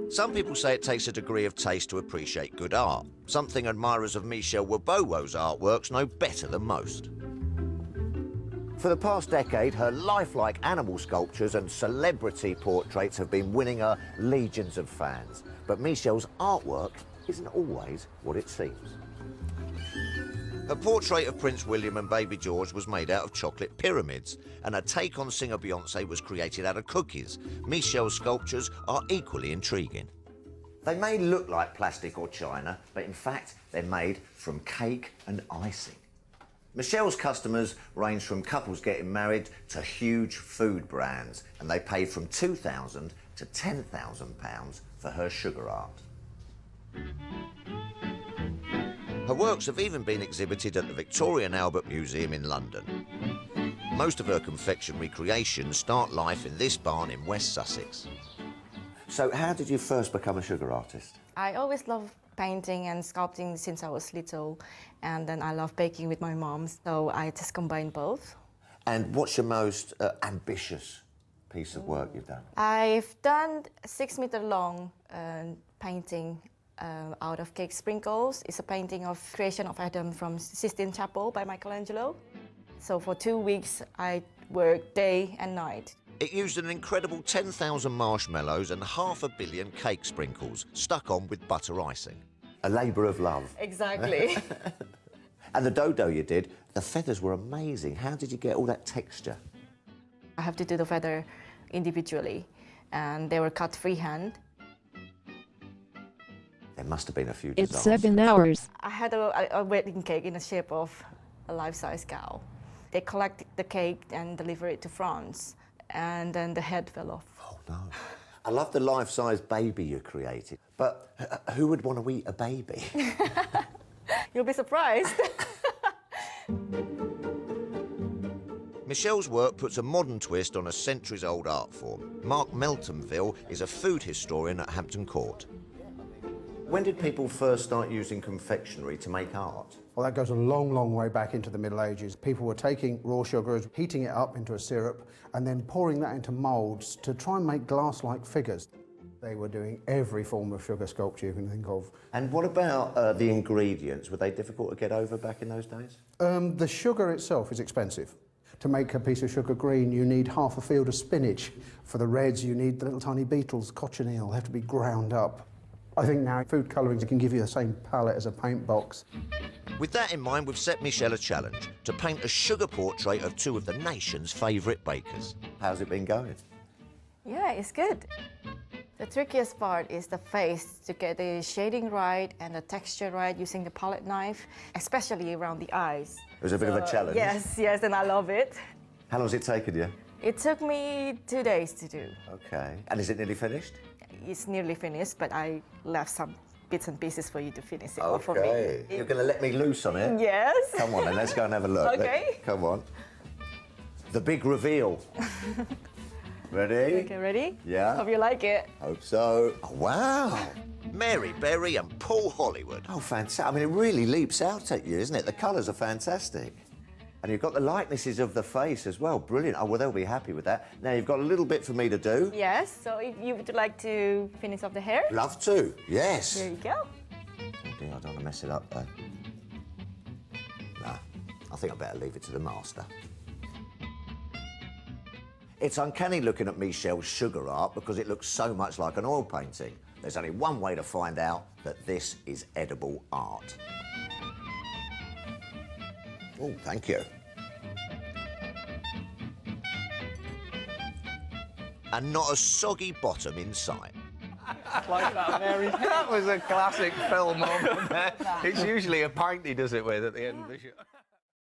Some people say it takes a degree of taste to appreciate good art, something admirers of Michel Wabowo's artworks know better than most. For the past decade, her lifelike animal sculptures and celebrity portraits have been winning her legions of fans. But Michel's artwork isn't always what it seems. Her portrait of Prince William and Baby George was made out of chocolate pyramids, and her take on singer Beyonce was created out of cookies. Michel's sculptures are equally intriguing. They may look like plastic or china, but in fact, they're made from cake and icing. Michel's customers range from couples getting married to huge food brands, and they pay from £2,000 to £10,000 for her sugar art. Her works have even been exhibited at the Victoria and Albert Museum in London. Most of her confectionery creations start life in this barn in West Sussex. So how did you first become a sugar artist? I always loved painting and sculpting since I was little, and then I love baking with my mom, so I just combined both. And what's your most ambitious piece of work you've done? I've done a 6-meter long painting out of cake sprinkles. It's a painting of Creation of Adam from Sistine Chapel by Michelangelo. So for 2 weeks, I worked day and night. It used an incredible 10,000 marshmallows and 500 million cake sprinkles stuck on with butter icing. A labour of love. Exactly. And the dodo you did, the feathers were amazing. How did you get all that texture? I have to do the feather individually, and they were cut freehand. There must have been a few It's disasters. 7 hours. I had a wedding cake in the shape of a life-size cow. They collected the cake and delivered it to France, and then the head fell off. Oh, no. I love the life-size baby you created, but who would want to eat a baby? You'll be surprised. Michel's work puts a modern twist on a centuries-old art form. Mark Meltonville is a food historian at Hampton Court. When did people first start using confectionery to make art? Well, that goes a long, long way back into the Middle Ages. People were taking raw sugars, heating it up into a syrup, and then pouring that into moulds to try and make glass-like figures. They were doing every form of sugar sculpture you can think of. And what about the ingredients? Were they difficult to get over back in those days? The sugar itself is expensive. To make a piece of sugar green, you need half a field of spinach. For the reds, you need the little tiny beetles, cochineal, have to be ground up. I think now food colourings can give you the same palette as a paint box. With that in mind, we've set Michel a challenge to paint a sugar portrait of two of the nation's favourite bakers. How's it been going? Yeah, it's good. The trickiest part is the face, to get the shading right and the texture right using the palette knife, especially around the eyes. It was a bit of a challenge. Yes, and I love it. How long has it taken you? It took me 2 days to do. OK. And is it nearly finished? It's nearly finished, but I left some bits and pieces for you to finish it off for me. OK. You're going to let me loose on it? Yes. Come on then, let's go and have a look. OK. Come on. The big reveal. Ready? Okay, ready? Yeah. Hope you like it. Hope so. Oh, wow. Mary Berry and Paul Hollywood. Oh, fantastic. I mean, it really leaps out at you, isn't it? The colours are fantastic. And you've got the likenesses of the face as well. Brilliant. Oh, well, they'll be happy with that. Now, you've got a little bit for me to do. Yes, so if you would like to finish off the hair. Love to. Yes. There you go. Oh, dear, I don't want to mess it up, though. No, I think I better leave it to the master. It's uncanny looking at Michel's sugar art because it looks so much like an oil painting. There's only one way to find out that this is edible art. Oh, thank you. And not a soggy bottom in sight. Like that, Mary. That was a classic film moment there. It's usually a pint he does it with at the end of the show.